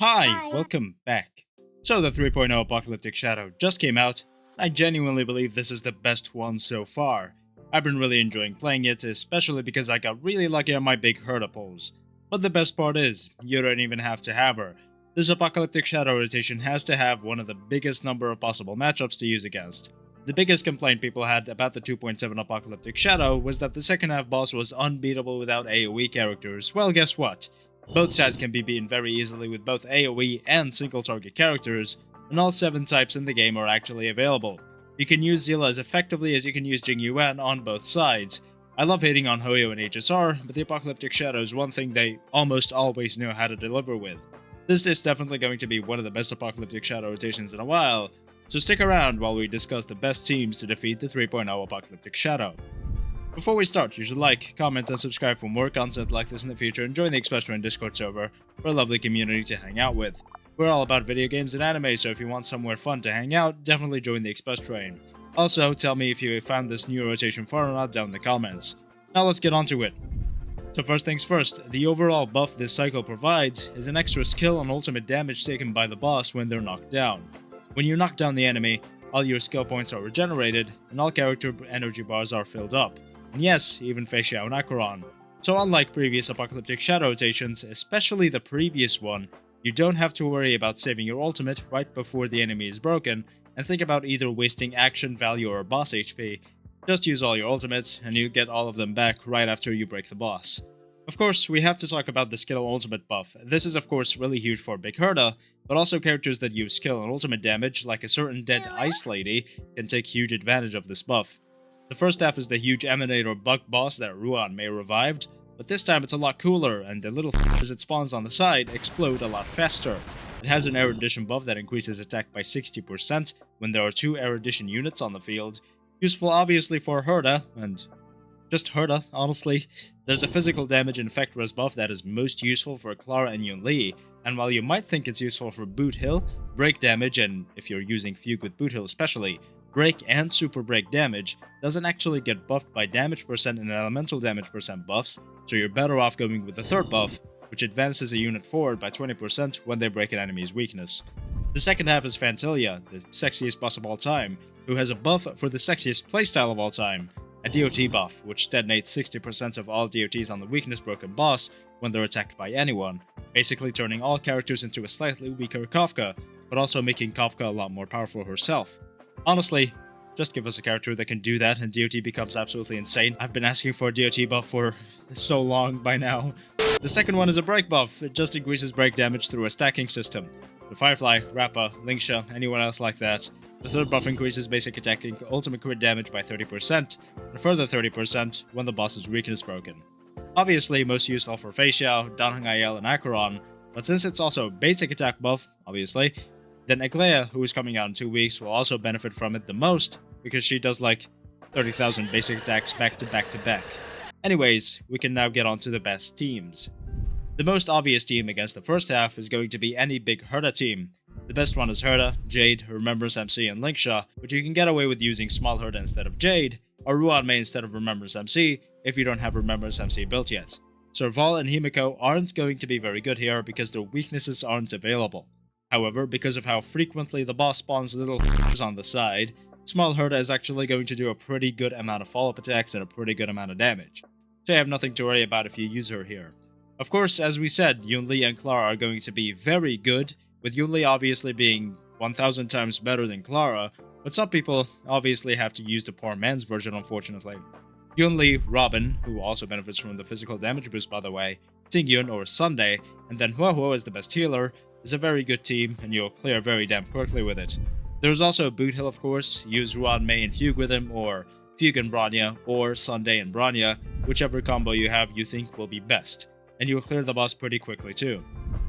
Hi, welcome back. So the 3.0 Apocalyptic Shadow just came out. I genuinely believe this is the best one so far. I've been really enjoying playing it, especially because I got really lucky on my big Herda pulls. But the best part is, you don't even have to have her. This Apocalyptic Shadow rotation has to have one of the biggest number of possible matchups to use against. The biggest complaint people had about the 2.7 Apocalyptic Shadow was that the second half boss was unbeatable without AoE characters. Well, guess what? Both sides can be beaten very easily with both AoE and single target characters, and all 7 types in the game are actually available. You can use Zilla as effectively as you can use Jing Yuan on both sides. I love hating on Hoyo and HSR, but the Apocalyptic Shadow is one thing they almost always know how to deliver with. This is definitely going to be one of the best Apocalyptic Shadow rotations in a while, so stick around while we discuss the best teams to defeat the 3.0 Apocalyptic Shadow. Before we start, you should like, comment, and subscribe for more content like this in the future, and join the Express Train Discord server for a lovely community to hang out with. We're all about video games and anime, so if you want somewhere fun to hang out, definitely join the Express Train. Also, tell me if you found this new rotation fun or not down in the comments. Now let's get on to it. So first things first, the overall buff this cycle provides is an extra skill on ultimate damage taken by the boss when they're knocked down. When you knock down the enemy, all your skill points are regenerated, and all character energy bars are filled up. And yes, even Facial and Acheron. So unlike previous Apocalyptic Shadow rotations, especially the previous one, you don't have to worry about saving your ultimate right before the enemy is broken, and think about either wasting action value or boss HP. Just use all your ultimates, and you get all of them back right after you break the boss. Of course, we have to talk about the skill ultimate buff. This is of course really huge for Big Herda, but also characters that use skill and ultimate damage, like a certain dead Ice Lady, can take huge advantage of this buff. The first half is the huge Emanator bug boss that Ruan May revived, but this time it's a lot cooler, and the little f***ers it spawns on the side explode a lot faster. It has an erudition buff that increases attack by 60% when there are 2 erudition units on the field, useful obviously for Herda, and just Herda, honestly. There's a physical damage and effect res buff that is most useful for Clara and Yun Li, and while you might think it's useful for Boot Hill, break damage, and if you're using Fugue with Boot Hill especially, break and super break damage doesn't actually get buffed by damage percent and elemental damage percent buffs, so you're better off going with the third buff, which advances a unit forward by 20% when they break an enemy's weakness. The second half is Fantilia, the sexiest boss of all time, who has a buff for the sexiest playstyle of all time, a DOT buff, which detonates 60% of all DOTs on the weakness broken boss when they're attacked by anyone, basically turning all characters into a slightly weaker Kafka, but also making Kafka a lot more powerful herself. Honestly, just give us a character that can do that and DOT becomes absolutely insane. I've been asking for a DOT buff for so long by now. The second one is a break buff. It just increases break damage through a stacking system. The Firefly, Rappa, Linksha, anyone else like that. The third buff increases basic attack and ultimate crit damage by 30%, and a further 30% when the boss's weakness broken. Obviously most useful for Facial, Danhangayel, and Acheron, but since it's also a basic attack buff, obviously, then Eglea, who is coming out in 2 weeks, will also benefit from it the most, because she does like 30,000 basic attacks back to back to back. Anyways, we can now get on to the best teams. The most obvious team against the first half is going to be any big Herda team. The best one is Herda, Jade, Remembrance MC, and Linksha, but you can get away with using Small Herda instead of Jade, or Ruan May instead of Remembrance MC if you don't have Remembrance MC built yet. Serval and Himiko aren't going to be very good here because their weaknesses aren't available. However, because of how frequently the boss spawns little f***ers on the side, Small Herda is actually going to do a pretty good amount of follow-up attacks and a pretty good amount of damage, so you have nothing to worry about if you use her here. Of course, as we said, Yun Li and Clara are going to be very good, with Yun Li obviously being 1000 times better than Clara, but some people obviously have to use the poor man's version unfortunately. Yun Li, Robin, who also benefits from the physical damage boost by the way, Tingyun or Sunday, and then Huohuo as the best healer, is a very good team, and you'll clear very damn quickly with it. There's also Boot Hill of course, use Ruan May and Fugue with him, or Fugue and Bronya, or Sunday and Bronya, whichever combo you have you think will be best, and you'll clear the boss pretty quickly too.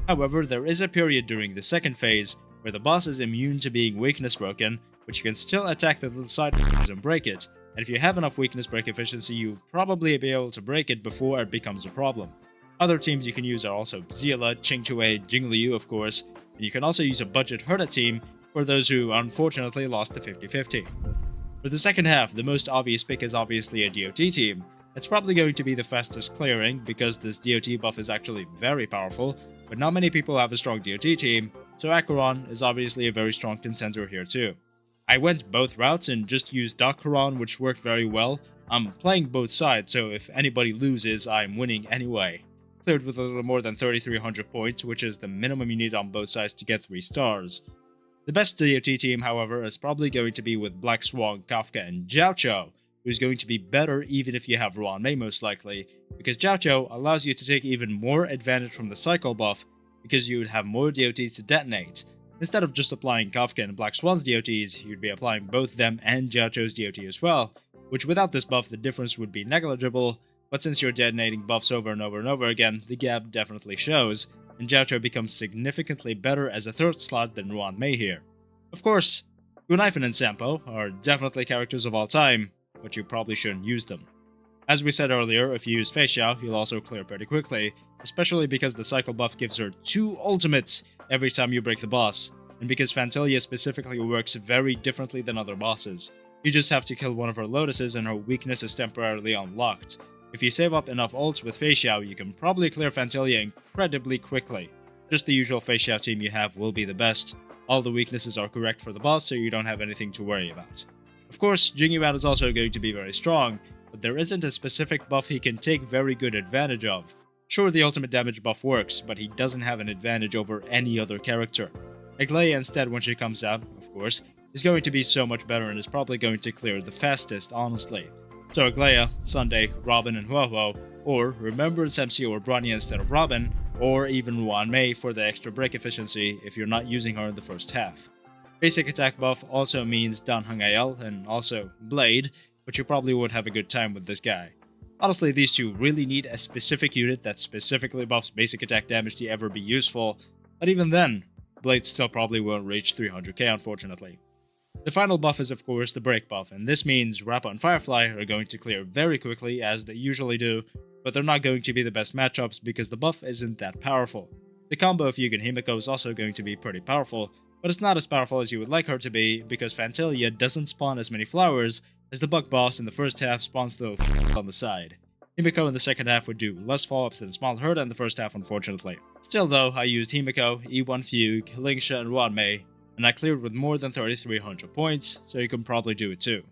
However, there is a period during the second phase where the boss is immune to being weakness broken, but you can still attack the little side and break it, and if you have enough weakness break efficiency you'll probably be able to break it before it becomes a problem. Other teams you can use are also Zilla, Qingchui, Jingliu of course, and you can also use a budget Herda team for those who unfortunately lost the 50-50. For the second half, the most obvious pick is obviously a DOT team. It's probably going to be the fastest clearing because this DOT buff is actually very powerful, but not many people have a strong DOT team, so Acheron is obviously a very strong contender here too. I went both routes and just used Acheron, which worked very well. I'm playing both sides, so if anybody loses, I'm winning anyway. Cleared with a little more than 3,300 points, which is the minimum you need on both sides to get 3 stars. The best DOT team, however, is probably going to be with Black Swan, Kafka, and Jiaoqiu, who's going to be better even if you have Ruan-Mei most likely, because Jiaoqiu allows you to take even more advantage from the cycle buff because you would have more DOTs to detonate. Instead of just applying Kafka and Black Swan's DOTs, you'd be applying both them and Jiaoqiu's DOT as well, which without this buff the difference would be negligible, but since you're detonating buffs over and over and over again, the gap definitely shows, and Jiaoqiu becomes significantly better as a third slot than Ruan-Mei here. Of course, Gunaifen and Sampo are definitely characters of all time, but you probably shouldn't use them. As we said earlier, if you use Fei Xiao, you'll also clear pretty quickly, especially because the cycle buff gives her 2 ultimates every time you break the boss, and because Phantalia specifically works very differently than other bosses. You just have to kill one of her lotuses and her weakness is temporarily unlocked. If you save up enough ults with Fei Xiao, you can probably clear Phantalia incredibly quickly. Just the usual Fei Xiao team you have will be the best. All the weaknesses are correct for the boss, so you don't have anything to worry about. Of course, Jingyuan is also going to be very strong, but there isn't a specific buff he can take very good advantage of. Sure, the ultimate damage buff works, but he doesn't have an advantage over any other character. Aglaia instead, when she comes out, of course, is going to be so much better and is probably going to clear the fastest, honestly. So Aglaia, Sunday, Robin, and Huohuo, or Remembrance MC or Bronya instead of Robin, or even Ruan-Mei for the extra break efficiency if you're not using her in the first half. Basic attack buff also means Dan Heng and also Blade, but you probably won't have a good time with this guy. Honestly, these two really need a specific unit that specifically buffs basic attack damage to ever be useful, but even then, Blade still probably won't reach 300k unfortunately. The final buff is of course the break buff, and this means Rappa and Firefly are going to clear very quickly as they usually do, but they're not going to be the best matchups because the buff isn't that powerful. The combo of Yugen Himiko is also going to be pretty powerful, but it's not as powerful as you would like her to be because Phantalia doesn't spawn as many flowers as the bug boss in the first half spawns little on the side. Himiko in the second half would do less follow-ups than Small Herda in the first half unfortunately. Still though, I used Himiko, E1 Fugue, Lingsha, and Ruan-Mei, and I cleared with more than 3,300 points, so you can probably do it too.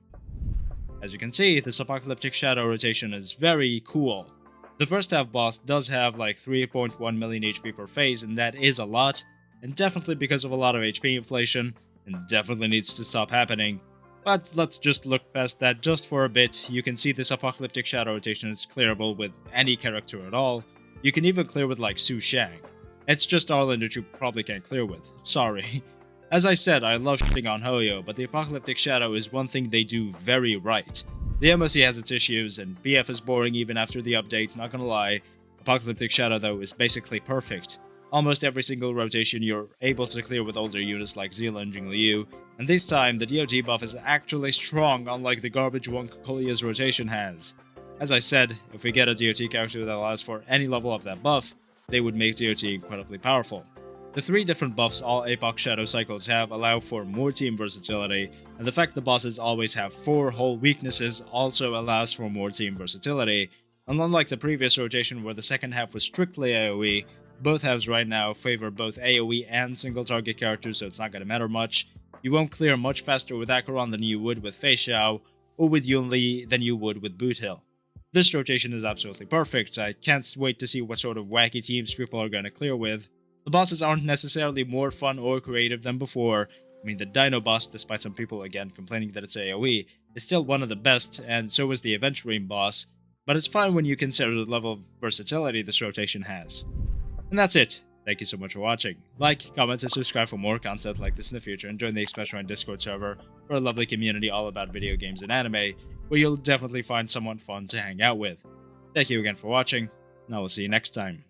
As you can see, this Apocalyptic Shadow rotation is very cool. The first half boss does have like 3.1 million HP per phase, and that is a lot, and definitely because of a lot of HP inflation, and definitely needs to stop happening. But let's just look past that just for a bit. You can see this Apocalyptic Shadow rotation is clearable with any character at all. You can even clear with like Su Shang. It's just Arlen that you probably can't clear with, sorry. As I said, I love shitting on Hoyo, but the Apocalyptic Shadow is one thing they do very right. The MOC has its issues, and BF is boring even after the update, not gonna lie. Apocalyptic Shadow though is basically perfect. Almost every single rotation you're able to clear with older units like Zila and Jingliu, and this time the DOT buff is actually strong unlike the garbage one Kokolia's rotation has. As I said, if we get a DOT character that allows for any level of that buff, they would make DOT incredibly powerful. The 3 different buffs all ApocShadow cycles have allow for more team versatility, and the fact the bosses always have 4 whole weaknesses also allows for more team versatility, and unlike the previous rotation where the second half was strictly AoE, both halves right now favor both AoE and single target characters, so it's not gonna matter much. You won't clear much faster with Acheron than you would with Fei Xiao, or with Yunli than you would with Boot Hill. This rotation is absolutely perfect. I can't wait to see what sort of wacky teams people are gonna clear with. The bosses aren't necessarily more fun or creative than before. I mean, the Dino boss, despite some people again complaining that it's AoE, is still one of the best, and so is the Aventurine boss, but it's fine when you consider the level of versatility this rotation has. And that's it. Thank you so much for watching. Like, comment, and subscribe for more content like this in the future, and join the Expression Discord server for a lovely community all about video games and anime, where you'll definitely find someone fun to hang out with. Thank you again for watching, and I will see you next time.